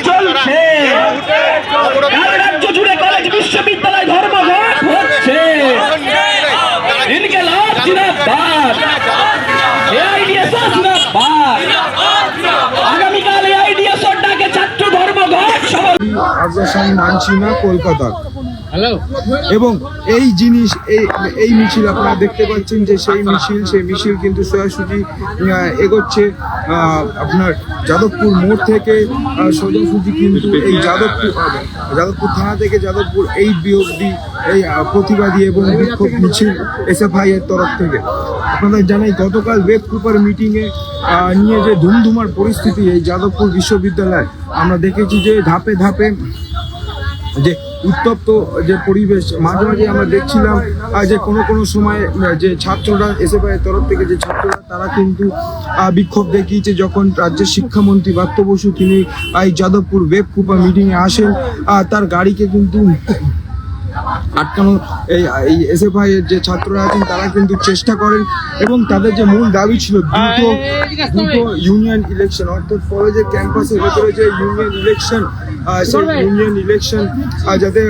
চলছে, রাজ্য জুড়ে কলেজ বিশ্ববিদ্যালয় ধর্মঘট হচ্ছে। ইনকিলাব জিন্দাবাদ, এআইডিএসও জিন্দাবাদ। আগামীকাল এআইডিএসও ডাকে ছাত্র ধর্মঘট সভা। আগ্রাসন মানছি না কলকাতার। এবং এই জিনিস এই মিছিল আপনারা দেখতে পাচ্ছেন যে সেই মিছিল কিন্তু সোজাসুজি এগোচ্ছে আপনার যাদবপুর মোড় থেকে সোজাসুজি কিন্তু এই যাদবপুর থানা থেকে যাদবপুর 8B অব্দি এই প্রতিবাদী এবং বিক্ষোভ মিছিল এসএফআই এর তরফ থেকে। আপনাদের জানাই গতকাল ওয়েব কুপার মিটিংয়ে নিয়ে যে ধুমধুমার পরিস্থিতি এই যাদবপুর বিশ্ববিদ্যালয় আমরা দেখেছি যে ধাপে ধাপে যে উত্তপ্ত যে পরিবেশ, মাঝে মাঝে আমরা দেখছিলাম যে কোনো সময় যে ছাত্ররা এসএফআই এর তরফ থেকে যে ছাত্ররা তারা কিন্তু বিক্ষোভ দেখিয়েছে। যখন রাজ্যের শিক্ষামন্ত্রী ব্রাত্য বসু তিনি এই যাদবপুর ওয়েব কুপার মিটিংয়ে আসেন, তার গাড়িকে কিন্তু আটকানো এই এসএফআই এর যে ছাত্ররা আছেন তারা কিন্তু চেষ্টা করেন এবং তাদের যে মূল দাবি ছিল দুটো ইউনিয়ন ইলেকশন, অর্থাৎ কলেজের ক্যাম্পাসের ভেতরে যে ইউনিয়ন ইলেকশন, সেই ইউনিয়ন ইলেকশন যাতে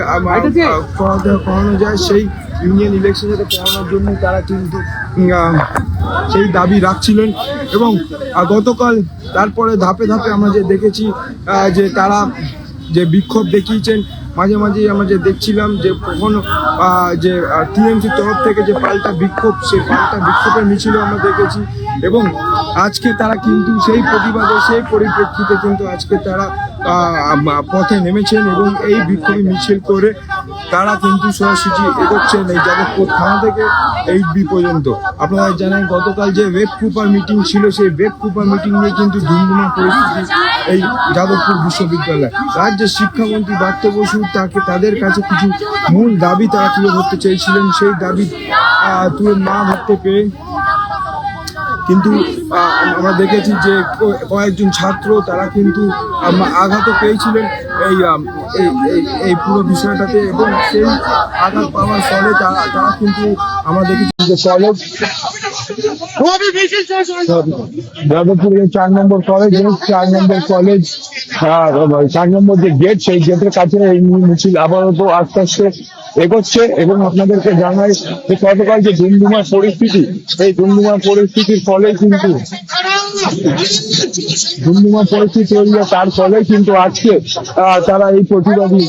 করানো যায়, সেই ইউনিয়ন ইলেকশন যাতে করানোর জন্য তারা কিন্তু সেই দাবি রাখছিলেন। এবং গতকাল তারপরে ধাপে ধাপে আমরা যে দেখেছি যে তারা যে বিক্ষোভ দেখিয়েছেন, মাঝে মাঝে আমরা যে দেখছিলাম যে কখনো যে টিএমসির তরফ থেকে যে পাল্টা বিক্ষোভ, সেই পাল্টা বিক্ষোভের মিছিলও আমরা দেখেছি। এবং আজকে তারা কিন্তু সেই প্রতিবাদে সেই পরিপ্রেক্ষিতে কিন্তু আজকে তারা পথে নেমেছেন এবং এই বিক্ষোভী মিছিল করে তারা কিন্তু সোজাসুজি এগোচ্ছেন এই যাদবপুর থানা থেকে 8B পর্যন্ত। আপনারা জানেন গতকাল যে ওয়েব কুপার মিটিং ছিল, সেই ওয়েব কুপার মিটিং নিয়ে কিন্তু ধুমধুমা পরিস্থিতি এই যাদবপুর বিশ্ববিদ্যালয়। রাজ্যের শিক্ষামন্ত্রী ব্রাত্য বসু তাদের কাছে কিছু মূল দাবি তারা তুলে ধরতে চেয়েছিলেন, সেই দাবি তুলে না ধরতে পেরে কিন্তু আমরা দেখেছি যে কয়েকজন ছাত্র তারা কিন্তু আঘাত পেয়েছিলেন এই পুরো বিষয়টাতে। এবং সেই আঘাত পাওয়ার ফলে তারা কিন্তু আমরা দেখেছি যে কলেজ যাদবপুরের 4 নম্বর কলেজ, 4 নম্বর যে গেট, সেই গেটের কাছে এই মিছিল আপাতত আস্তে আস্তে এগোচ্ছে। এবং আপনাদেরকে জানাই যে গতকাল যে ধুমধুমার পরিস্থিতি, এই ধুমধুমার পরিস্থিতির ফলে কিন্তু তৈরি হয়, তার ফলে কিন্তু আজকে তারা এই প্রতিবাদী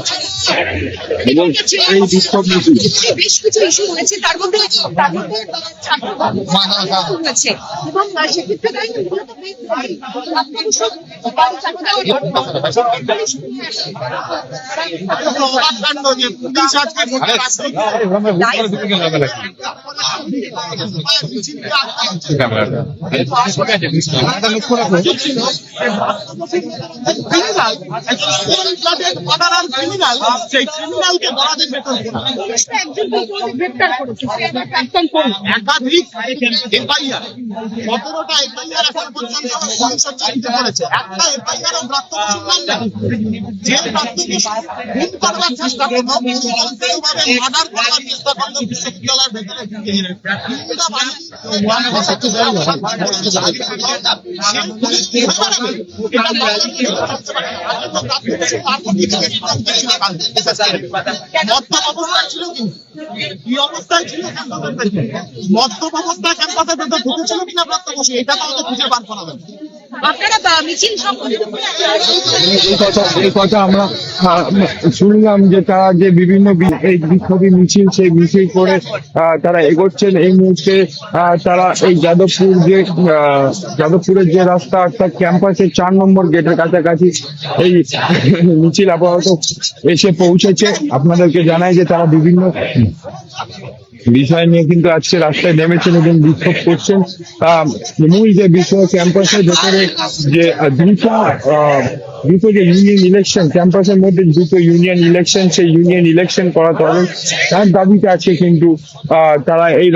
এবং এই বিক্ষোভ মিছিল বেশ কিছু ইস্যু হয়েছে, তার মধ্যে এবং সেক্ষেত্রে সেই ক্রিমিনালকে গ্রেপ্তার করেছে একাধিক এফআইআর, 17টা এফআইআর এখন পর্যন্ত পুলিশ চালিয়ে করেছে। একটা এফআইআর ব্রাত্য বসুর নাম নেই, যে ব্রাত্য বসু খুন করবার চেষ্টা করলো, পরিকল্পিতভাবে মার্ডার করার চেষ্টা করলো বিশ্ববিদ্যালয়ের ভেতরে মদ্যপ অবস্থায় ছিল, কি অবস্থায় ছিল, মদ্যপ অবস্থায় ক্যাম্পাসের ভেতর ঢুকেছিল কিনা ব্রাত্য বসু, এটা তো আমাদের খুঁজে বার করা যাবে। এই কথা আমরা শুনলাম যে তারা যে বিভিন্ন এই বিক্ষোভী মিছিল, সেই মিছিল করে তারা এগোচ্ছেন। এই মুহূর্তে তারা এই যাদবপুরের যে রাস্তা, অর্থাৎ ক্যাম্পাসের 4 নম্বর গেটের কাছাকাছি এই মিছিল আপাতত এসে পৌঁছেছে। আপনাদেরকে জানাই যে তারা বিভিন্ন বিষয় নিয়ে কিন্তু আজকে রাস্তায় নেমেছেন এবং বিক্ষোভ করছেন। মূল যে বিষয়, ক্যাম্পাসের ভেতরে যে দুটো যে ইউনিয়ন ইলেকশন, ক্যাম্পাসের মধ্যে দুটো ইউনিয়ন ইলেকশন, সেই ইউনিয়ন ইলেকশন করাতে হবে, তার দাবিতে আছে কিন্তু তারা এই